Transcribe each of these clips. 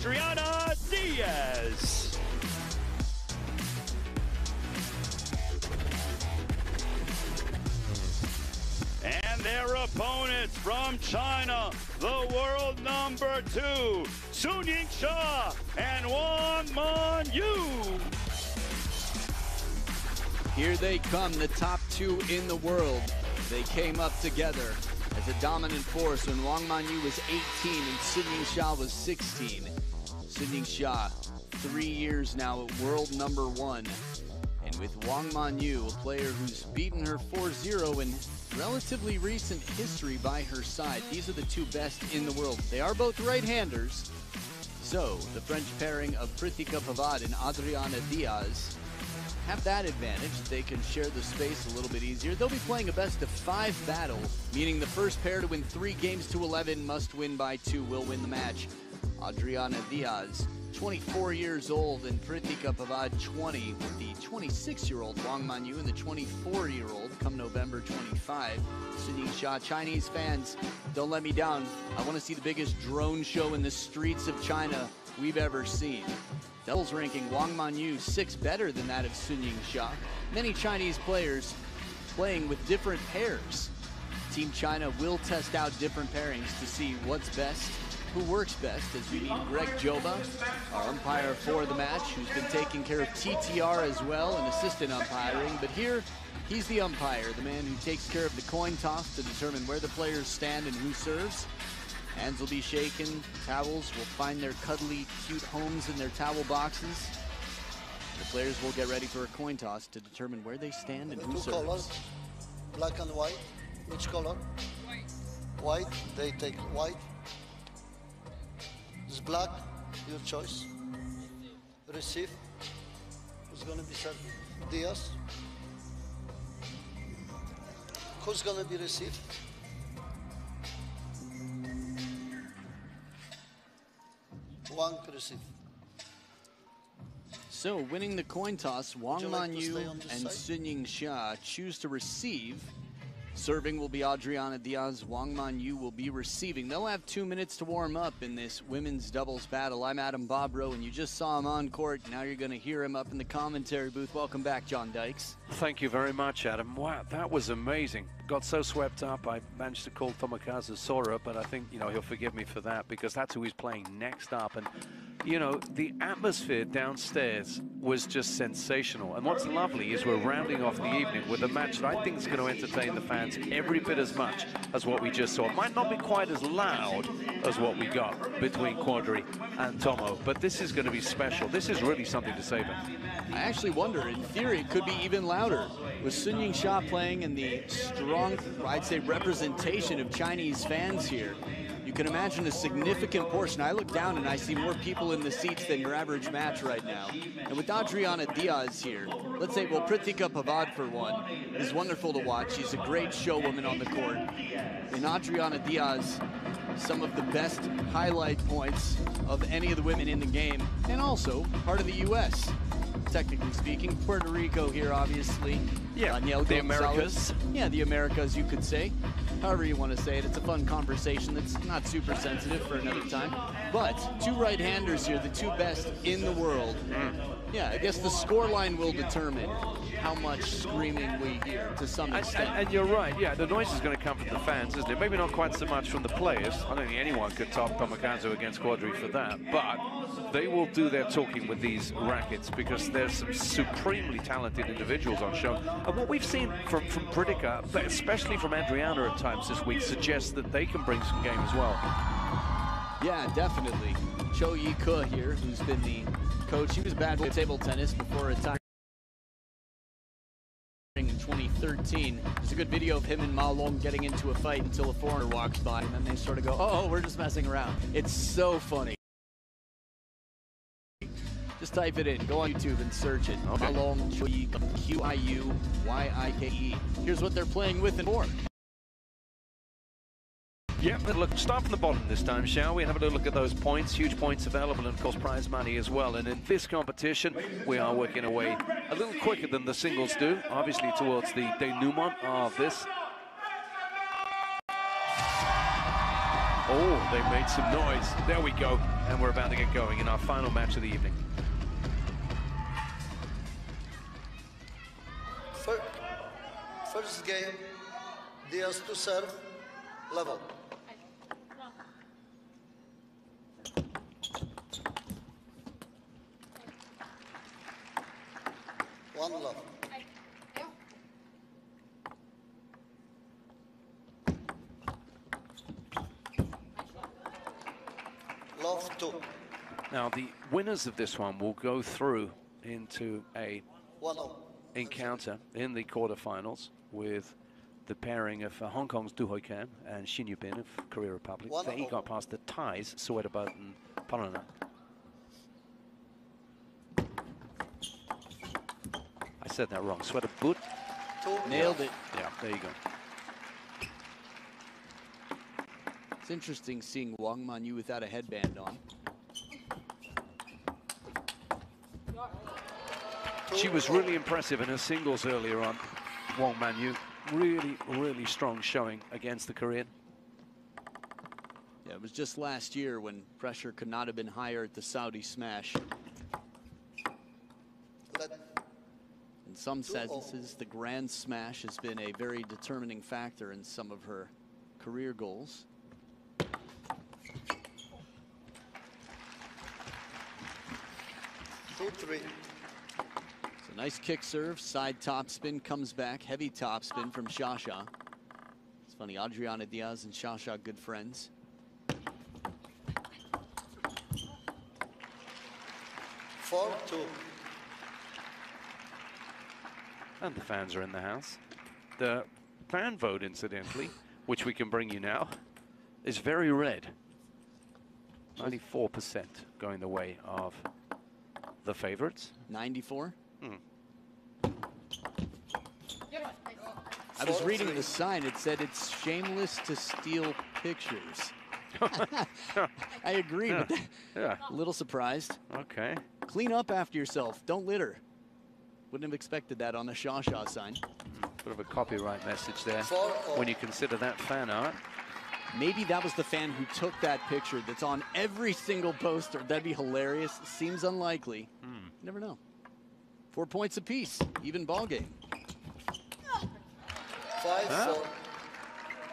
Adriana DIAZ. And their opponents from China, the world #2, Yingsha and Manyu. Here they come, the top two in the world. They came up together as a dominant force when Manyu was 18 and Yingsha was 16. Yingsha, 3 years now at world #1. And with Manyu, a player who's beaten her 4-0 in relatively recent history by her side. These are the two best in the world. They are both right-handers. So, the French pairing of Prithika PAVADE and Adriana DIAZ have that advantage. They can share the space a little bit easier. They'll be playing a best-of-5 battle, meaning the first pair to win 3 games to 11 must win by 2, will win the match. Adriana DIAZ, 24 years old, and Prithika PAVADE, 20, with the 26-year-old Manyu and the 24-year-old come November 25. Yingsha, Chinese fans, don't let me down. I want to see the biggest drone show in the streets of China we've ever seen. Doubles ranking Manyu 6 better than that of Yingsha. Many Chinese players playing with different pairs. Team China will test out different pairings to see what's best, who works best, as we meet Greg Joba, our umpire for the match, who's been taking care of TTR as well and assistant umpiring. But here, he's the umpire, the man who takes care of the coin toss to determine where the players stand and who serves. Hands will be shaken, towels will find their cuddly, cute homes in their towel boxes. The players will get ready for a coin toss to determine where they stand and who serves. 2 colors, black and white. Which color? White. They take white. It's black, your choice. Receive. Who's gonna be served? DIAZ. Who's gonna be received? WANG receive. So, winning the coin toss, Manyu and Yingsha choose to receive. Serving will be Adriana DIAZ. Manyu will be receiving. They'll have 2 minutes to warm up in this women's doubles battle. I'm Adam Bobrow, and you just saw him on court. Now you're going to hear him up in the commentary booth. Welcome back, John Dykes. Thank you very much, Adam. Wow, that was amazing. Got so swept up, I managed to call Tomokazu Sora, but I think, he'll forgive me for that because that's who he's playing next up. And, the atmosphere downstairs was just sensational. And what's lovely is we're rounding off the evening with a match that I think is going to entertain the fans every bit as much as what we just saw. It might not be quite as loud as what we got between Quadri and Tomo, but this is going to be special. This is really something to savor. I actually wonder, in theory, it could be even louder. With Yingsha playing in the strong, I'd say, representation of Chinese fans here, you can imagine a significant portion. I look down and I see more people in the seats than your average match right now. And with Adriana DIAZ here, let's say, well, Prithika PAVADE for one, is wonderful to watch. She's a great showwoman on the court. And Adriana DIAZ, some of the best highlight points of any of the women in the game, and also part of the U.S., technically speaking. Puerto Rico here, obviously. Yeah, the Americas. Yeah, the Americas, you could say. However you want to say it. It's a fun conversation that's not super sensitive for another time. But 2 right-handers here, the 2 best in the world. Yeah, I guess the scoreline will determine how much screaming we hear to some extent. And you're right, yeah, the noise is going to come from the fans, isn't it? Maybe not quite so much from the players. I don't think anyone could top Tomokazu against Quadri for that. But they will do their talking with these rackets because there's some supremely talented individuals on show. And what we've seen from Prithika, but especially from Adriana at times this week, suggests that they can bring some game as well. Yeah, definitely. Cho Yi-Ke here, who's been the coach. He was bad with table tennis before retiring in 2013. There's a good video of him and Ma Long getting into a fight until a foreigner walks by, and then they sort of go, oh, we're just messing around. It's so funny. Just type it in. Go on YouTube and search it. Okay. Ma Long Cho Yi-Ke, Q-I-U-Y-I-K-E. Here's what they're playing with and for. Yeah, look, start from the bottom this time, shall we? Have a look at those points. Huge points available, and of course prize money as well. And in this competition, we are working away a little quicker than the singles do, obviously towards the denouement of this. Oh, they made some noise. There we go. And we're about to get going in our final match of the evening. First game, DIAZ to serve, level. One love. Love two. Now, the winners of this one will go through into a 1-0. encounter in the quarterfinals with the pairing of Hong Kong's Du Hoikan and Shin Yubin of Korea Republic. They got past the ties, Suedabut and Parana. I said that wrong. Suedabut. Nailed it. Yeah, there you go. It's interesting seeing Wang Manyu without a headband on. She was really impressive in her singles earlier on. Wang Manyu, really strong showing against the Korean. Yeah, it was just last year when pressure could not have been higher at the Saudi Smash. In some senses, the Grand Smash has been a very determining factor in some of her career goals. So nice kick serve, side topspin comes back, heavy topspin from Shasha. It's funny, Adriana Diaz and Shasha, good friends. And the fans are in the house. The fan vote, incidentally, which we can bring you now, is very red. 94% going the way of the favorites. 94? I was reading the sign. It said it's shameless to steal pictures. I agree, but a little surprised. Okay. Clean up after yourself. Don't litter. Wouldn't have expected that on the Shasha sign. Bit of a copyright message there when you consider that fan art. Maybe that was the fan who took that picture that's on every single poster. That'd be hilarious. Seems unlikely. You never know. 4 points apiece. Even ball game. 5-4.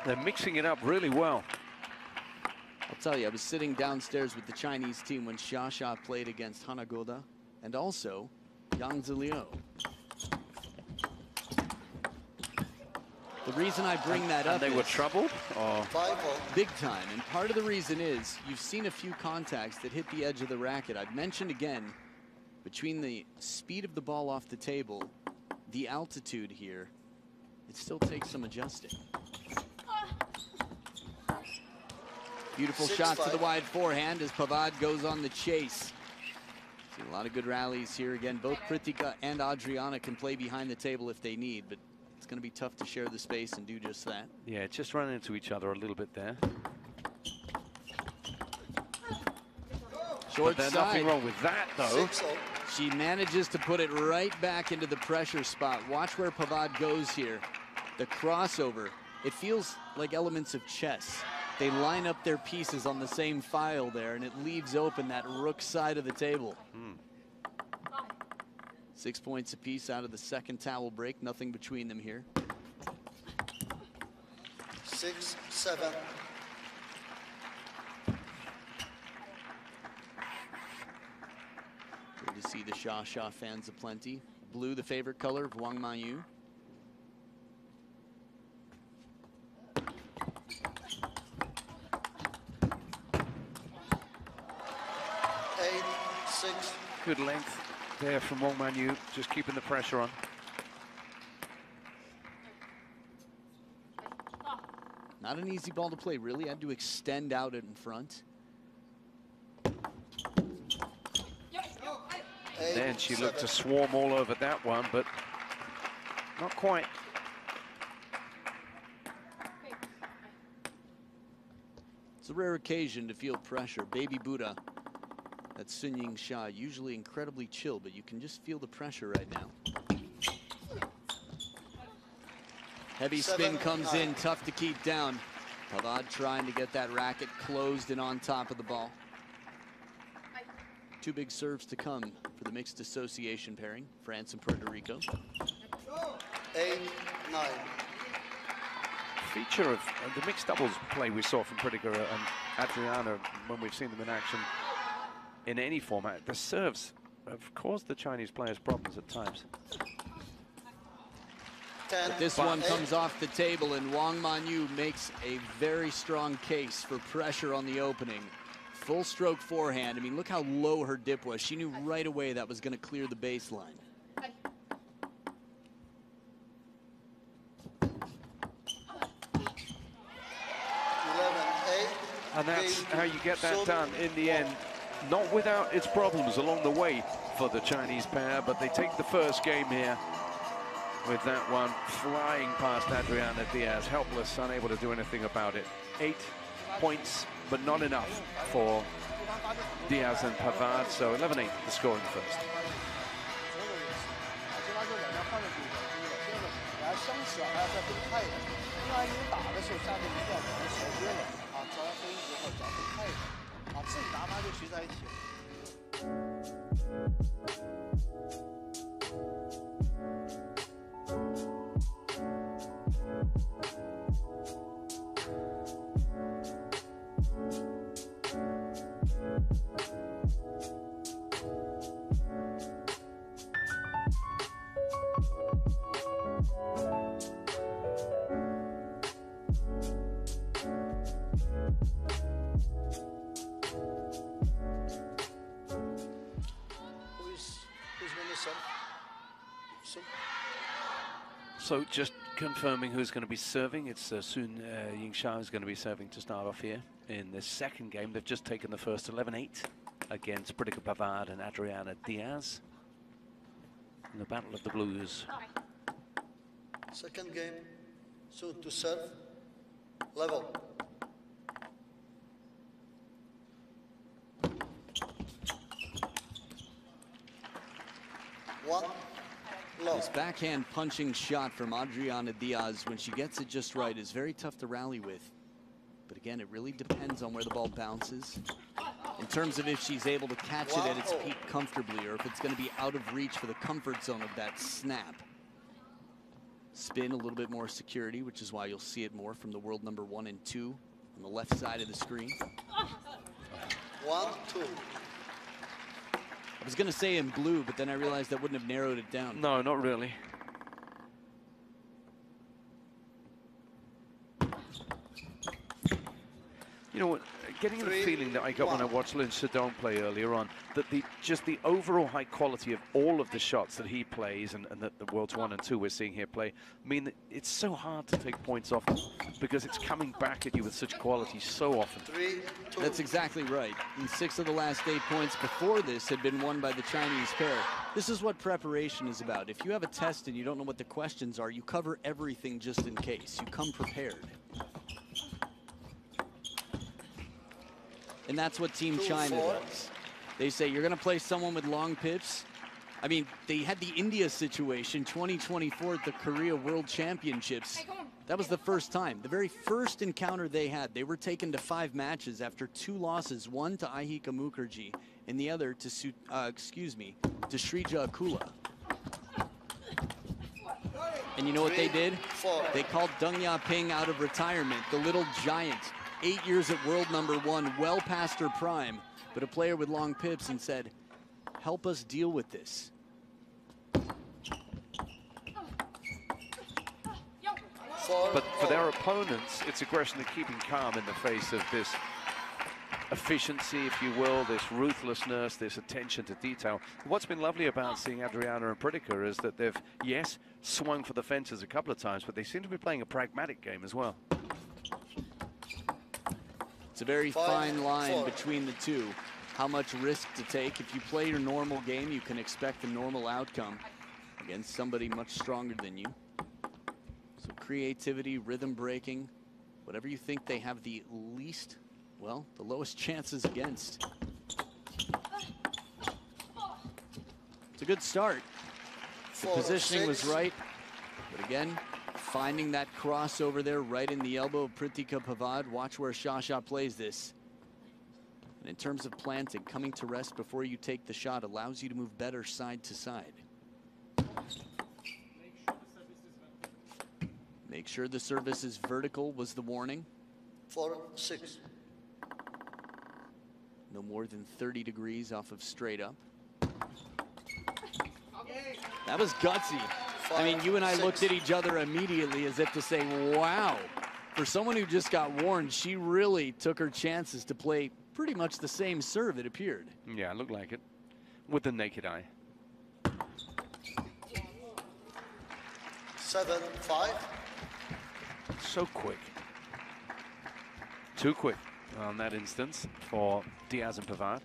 They're mixing it up really well. I'll tell you, I was sitting downstairs with the Chinese team when Shasha played against Hanagoda and also Yang Ziliu. The reason I bring that up is... They were troubled? Or? Big time. And part of the reason is you've seen a few contacts that hit the edge of the racket. I've mentioned again, between the speed of the ball off the table, the altitude here, it still takes some adjusting. Beautiful shot to the wide forehand as PAVADE goes on the chase. See a lot of good rallies here. Again, both Prithika and Adriana can play behind the table if they need, but it's going to be tough to share the space and do just that. Yeah, just run into each other a little bit there. Short there's side. Nothing wrong with that, though. She manages to put it right back into the pressure spot. Watch where PAVADE goes here. The crossover. It feels like elements of chess. They line up their pieces on the same file there, and it leaves open that rook side of the table. 6 points apiece out of the second towel break. Nothing between them here. 6-7. Good to see the Shasha fans aplenty. Blue, the favorite color of Wang Manyu. Good length there from Wang Manyu, just keeping the pressure on. Not an easy ball to play, really. Had to extend out it in front. Then she looked to swarm all over that one, but not quite. It's a rare occasion to feel pressure. Baby Buddha. That's Yingsha, usually incredibly chill, but you can just feel the pressure right now. Heavy spin comes in, tough to keep down. PAVADE trying to get that racket closed and on top of the ball. two big serves to come for the mixed association pairing, France and Puerto Rico. 8-9. Feature of the mixed doubles play we saw from Prithika and Adriana when we've seen them in action in any format. The serves have caused the Chinese players problems at times. But this one comes off the table, and Wang Manyu makes a very strong case for pressure on the opening. Full stroke forehand. I mean, look how low her dip was. She knew right away that was going to clear the baseline. And that's how you get that done in the end. Not without its problems along the way for the Chinese pair, but they take the first game here with that one flying past Adriana Diaz, helpless, unable to do anything about it. 8 points, but not enough for Diaz and Pavade, so 11-8 the score in the first. So just confirming who's going to be serving. It's soon Yingsha is going to be serving to start off here in the second game. They've just taken the first 11-8 against Prithika Pavade and Adriana Diaz in the Battle of the Blues. Second game, soon to serve, level. One. This backhand punching shot from Adriana Diaz, when she gets it just right, is very tough to rally with. But again, it really depends on where the ball bounces. In terms of if she's able to catch it at its peak comfortably, or if it's going to be out of reach for the comfort zone of that snap. Spin, a little bit more security, which is why you'll see it more from the world number 1 and 2 on the left side of the screen. 1-2. I was going to say in blue, but then I realized that wouldn't have narrowed it down. No, not really. You know what, getting the feeling that I got when I watched Lynn Sedone play earlier on, that just the overall high quality of all of the shots that he plays and that the Worlds 1 and 2 we're seeing here play, mean that it's so hard to take points off because it's coming back at you with such quality so often. That's exactly right. And 6 of the last 8 points before this had been won by the Chinese pair. This is what preparation is about. If you have a test and you don't know what the questions are, you cover everything just in case. You come prepared. And that's what Team China does. They say, you're going to play someone with long pips. I mean, they had the India situation, 2024 at the Korea World Championships. That was the first time. The very first encounter they had, they were taken to 5 matches after 2 losses, one to Ahika Mukherjee and the other to Shrija Akula. And you know what they did? They called Deng Yaping out of retirement, the little giant. 8 years at world number 1, well past her prime, but a player with long pips, and said, help us deal with this. But for their opponents, it's a question of keeping calm in the face of this efficiency, if you will, this ruthlessness, this attention to detail. What's been lovely about seeing Adriana and Prithika is that they've, yes, swung for the fences a couple of times, but they seem to be playing a pragmatic game as well. It's a very fine line between the two. How much risk to take. If you play your normal game, you can expect a normal outcome against somebody much stronger than you. So creativity, rhythm breaking, whatever you think they have the least, well, the lowest chances against. It's a good start. The positioning was right, but again, finding that crossover there right in the elbow of Prithika Pavade. Watch where Shasha plays this. And in terms of planting, coming to rest before you take the shot allows you to move better side to side. Make sure the service is vertical was the warning. 4-6. No more than 30 degrees off of straight up. That was gutsy. I mean, you and I looked at each other immediately as if to say, wow. For someone who just got warned, she really took her chances to play pretty much the same serve, it appeared. Yeah, it looked like it with the naked eye. 7-5. So quick. Too quick on that instance for DIAZ and PAVADE.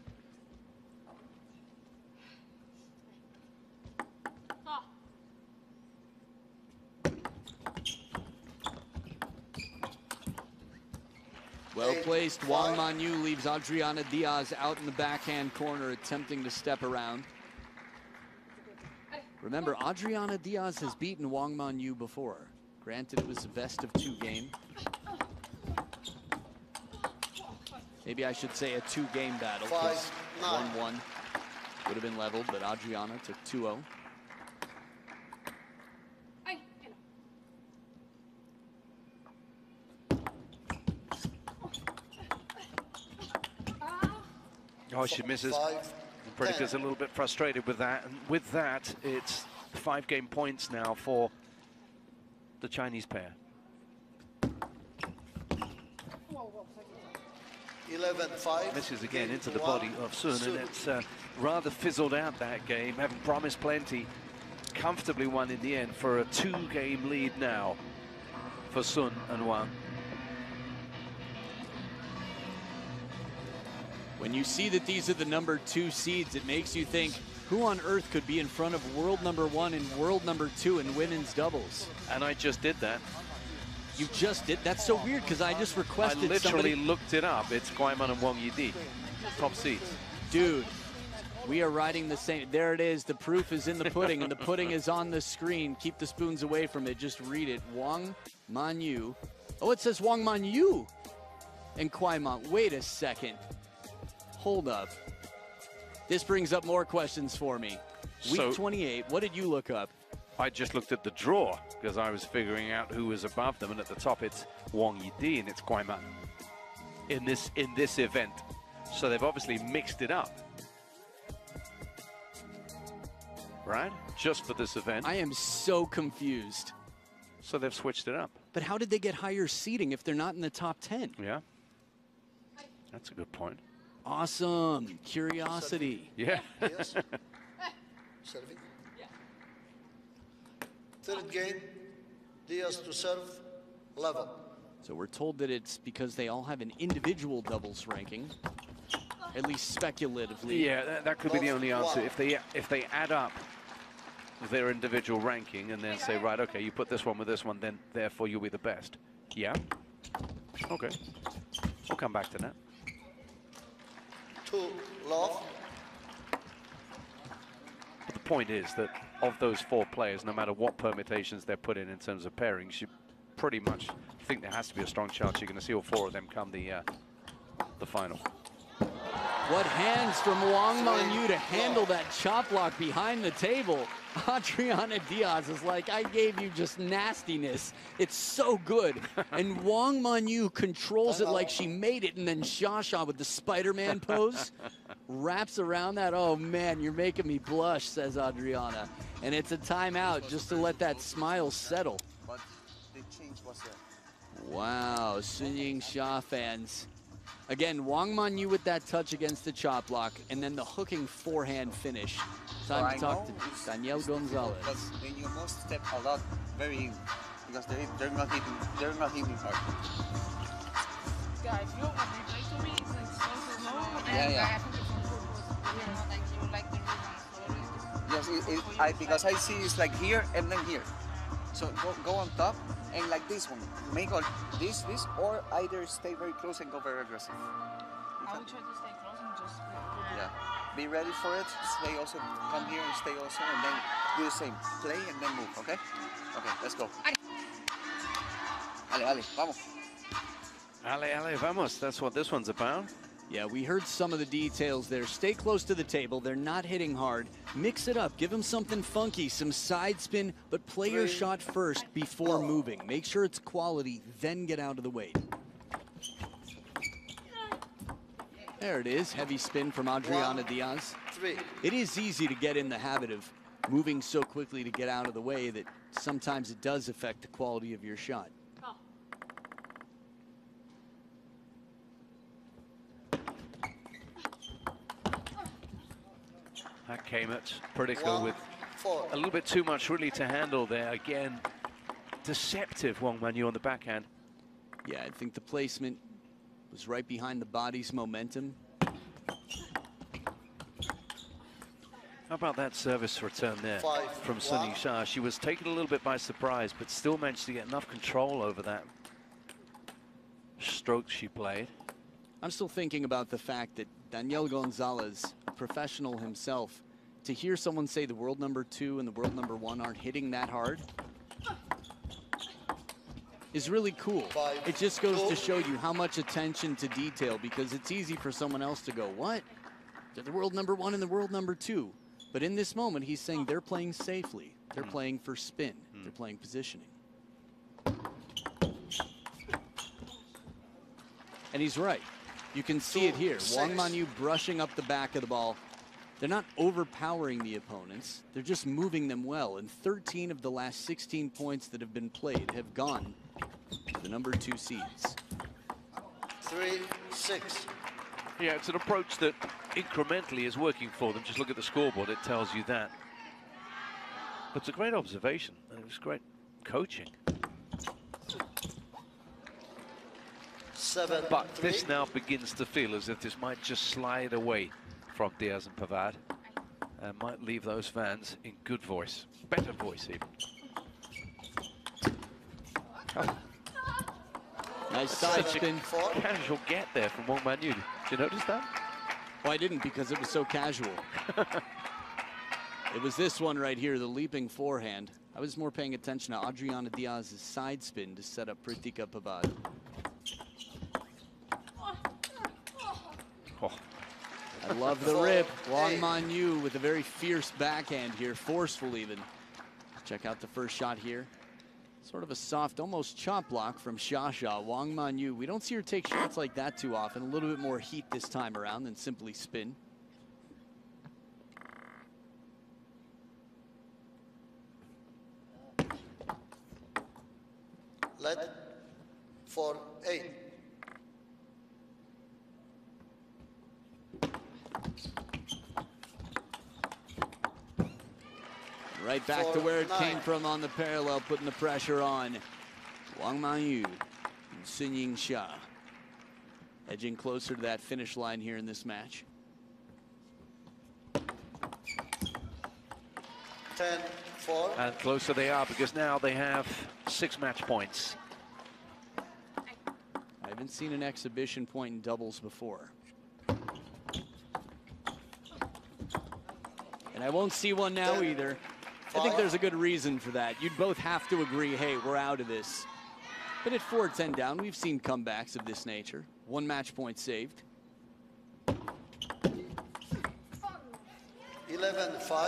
Well placed. Wang Manyu leaves Adriana DIAZ out in the backhand corner, attempting to step around. Remember, Adriana DIAZ has beaten Wang Manyu before. Granted, it was a best-of-2 game. Maybe I should say a 2-game battle, because 1-1 would have been leveled, but Adriana took 2-0. Oh, she misses. Prithika's a little bit frustrated with that. And with that, it's 5-game points now for the Chinese pair. 11-5. Misses again into the body of Sun, and it's rather fizzled out that game, having promised plenty. Comfortably won in the end for a 2-game lead now for Sun and Wang. When you see that these are the number 2 seeds, it makes you think, who on earth could be in front of world number 1 and world number 2 in women's doubles? And I just did that. You just did? That's so weird, because I just requested I literally looked it up. It's Guaiman and Wang Yidi, top seeds. Dude, we are riding the same. There it is. The proof is in the pudding, and the pudding is on the screen. Keep the spoons away from it. Just read it. Wang Manyu. Oh, it says Wang Manyu and Guaiman. Wait a second. Hold up. This brings up more questions for me. Week 28, what did you look up? I just looked at the draw because I was figuring out who was above them, and at the top it's Wang Yidi and it's Guaiman in this event. So they've obviously mixed it up, right? Just for this event. I am so confused. So they've switched it up. But how did they get higher seeding if they're not in the top 10? Yeah, that's a good point. Awesome. Curiosity. Yeah. Yes. Serving. Third game, DIAZ to serve, level. So we're told that it's because they all have an individual doubles ranking, at least speculatively. Yeah, that could be the only answer. If they add up their individual ranking and then say, right, okay, you put this one with this one, then therefore you'll be the best. Yeah. Okay. We'll come back to that. 2 love. But the point is that of those 4 players, no matter what permutations they're put in terms of pairings, you pretty much think there has to be a strong chance you're going to see all 4 of them come the final. What hands from Wang Manyu to handle that chop block behind the table. Adriana DIAZ is like, I gave you just nastiness. It's so good. And Wang Manyu controls it like she made it, and then Shasha with the Spider-Man pose wraps around that. Oh man, you're making me blush, says Adriana. And it's a timeout just to let that smile settle. But the change was there. Wow, Yingsha fans. Again, Wang Manyu with that touch against the chop block, and then the hooking forehand finish. Time to talk to Daniel Gonzalez. But when you must step a lot, very, because they're not hitting hard. Guys, you reply to me, it's like so slow. Yeah. Like you like the rhythm. Yes, because I see it's like here and then here. So go on top and like this one. Make all this, or either stay very close and go very aggressive. I will try to stay close and just Yeah. Be ready for it. Stay also, come here and stay also, and then do the same. Play and then move, okay? Okay, let's go. Ale, vamos. Ale, vamos. That's what this one's about. Yeah, we heard some of the details there. Stay close to the table. They're not hitting hard. Mix it up. Give them something funky, some side spin, but play your shot first before moving. Make sure it's quality, then get out of the way. There it is. Heavy spin from Adriana DIAZ. It is easy to get in the habit of moving so quickly to get out of the way that sometimes it does affect the quality of your shot. That came at Prithika with a little bit too much really to handle there. Again, deceptive Wang Manyu on the backhand. Yeah, I think the placement was right behind the body's momentum. How about that service return there from Sun Yingsha? She was taken a little bit by surprise, but still managed to get enough control over that stroke she played. I'm still thinking about the fact that Daniel Gonzalez, a professional himself, to hear someone say the world number 2 and the world number 1 aren't hitting that hard is really cool. It just goes to show you how much attention to detail, because it's easy for someone else to go, what? They're the world number 1 and the world number 2. But in this moment, he's saying they're playing safely. They're playing for spin. They're playing positioning. And he's right. You can see it here. Wang Manyu brushing up the back of the ball. They're not overpowering the opponents. They're just moving them well. And 13 of the last 16 points that have been played have gone to the number 2 seeds. 3-6. Yeah, it's an approach that incrementally is working for them. Just look at the scoreboard, it tells you that. But it's a great observation, and it was great coaching. 7-3. But this now begins to feel as if this might just slide away from DIAZ and PAVADE, and might leave those fans in good voice, better voice even. Oh. Nice side spin. Casual get there from Wang Manyu. Did you notice that? Oh, I didn't, because it was so casual. It was this one right here, the leaping forehand. I was more paying attention to Adriana DIAZ's side spin to set up Prithika PAVADE. Oh. I love the rip. Wang Manyu with a very fierce backhand here, forceful even. Check out the first shot here. Sort of a soft, almost chop block from Shasha. Wang Manyu, we don't see her take shots like that too often. A little bit more heat this time around than simply spin. Let 4-8. Right back to where it came from on the parallel, putting the pressure on. Wang Manyu and Sun Yingsha edging closer to that finish line here in this match. 10-4. And closer they are, because now they have 6 match points. I haven't seen an exhibition point in doubles before. And I won't see one now either. I think there's a good reason for that. You'd both have to agree, hey, we're out of this. But at 4-10 down, we've seen comebacks of this nature. 1 match point saved. 11-5.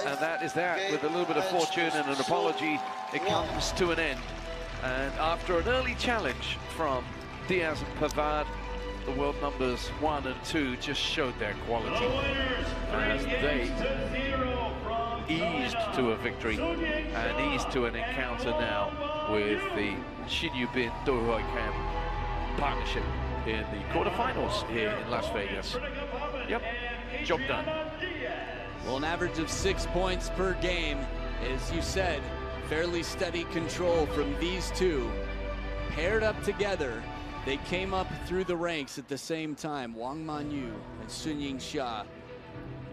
And that is that. With a little bit of fortune and an apology, it comes to an end. And after an early challenge from DIAZ and PAVADE, the world numbers 1 and 2 just showed their quality as they eased to a victory and eased to an encounter now with the Shinyubin Dohoikan partnership in the quarterfinals here in Las Vegas. Yep, job done. Well, an average of 6 points per game. As you said, fairly steady control from these two. Paired up together, they came up through the ranks at the same time. Wang Manyu and Sun Yingsha.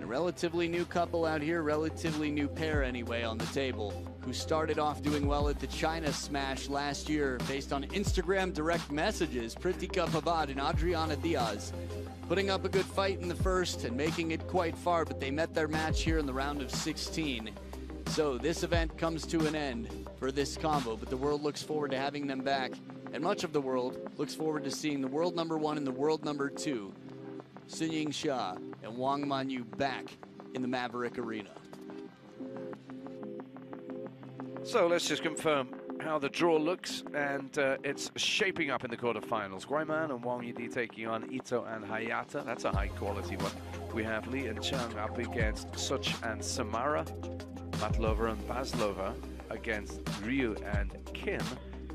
A relatively new couple out here, relatively new pair anyway on the table, who started off doing well at the China Smash last year based on Instagram direct messages. Prithika PAVADE and Adriana DIAZ putting up a good fight in the first and making it quite far, but they met their match here in the round of 16. So this event comes to an end for this combo, but the world looks forward to having them back, and much of the world looks forward to seeing the world number 1 and the world number 2 Yingsha and Wang Manyu back in the Maverick Arena. So let's just confirm how the draw looks, and it's shaping up in the quarterfinals. Guayman and Wang Yidi taking on Ito and Hayata. That's a high quality one. We have Lee and Chang up against Such and Samara. Matlova and Baslova against Ryu and Kim.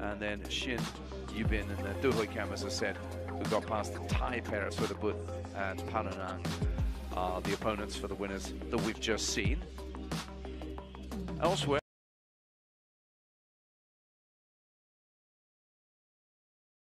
And then Shin, Yubin and Duhoi Kam, as I said, who got past the Thai pair, Sudabut and Paranang, are the opponents for the winners that we've just seen. Elsewhere.